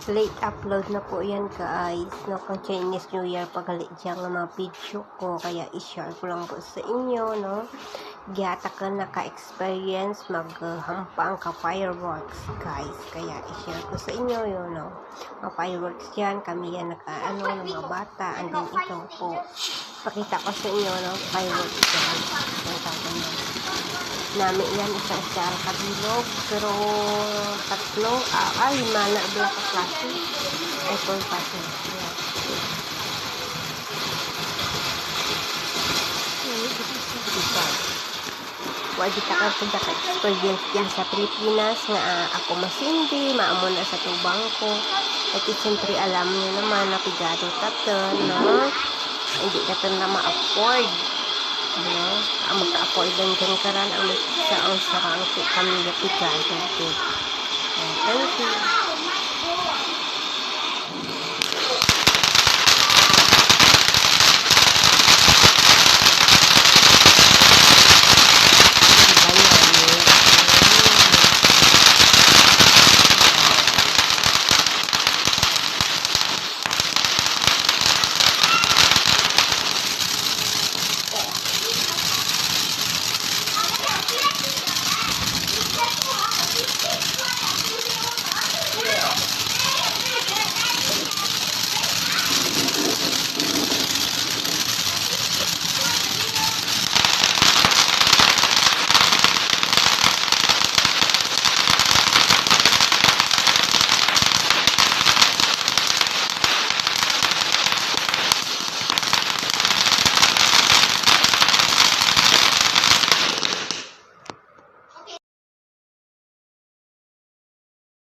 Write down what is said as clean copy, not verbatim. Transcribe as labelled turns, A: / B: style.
A: late upload na po yan guys, no, kang Chinese New Year pagali dyan ng mga video ko, kaya i-share ko lang po sa inyo, no. Giyata ka naka-experience maghampang ka fireworks guys, kaya i-share ko sa inyo yun, no. Mga fireworks yan, kami yan ng mga bata, and then ito po pakita ko sa inyo, no, fireworks yan, namin yan isa-isa kabilog, pero tatlo, lima na black klase ay full klase yan. Wadi ka ka-experience yan sa Pilipinas nga ako masindi, maamo na sa tubang ko, at siyempre alam nyo naman na pigado taton, no, hindi natin na ma-afford, no, magka-afford din dyan karan ang sarang kami na pigado. Thank you.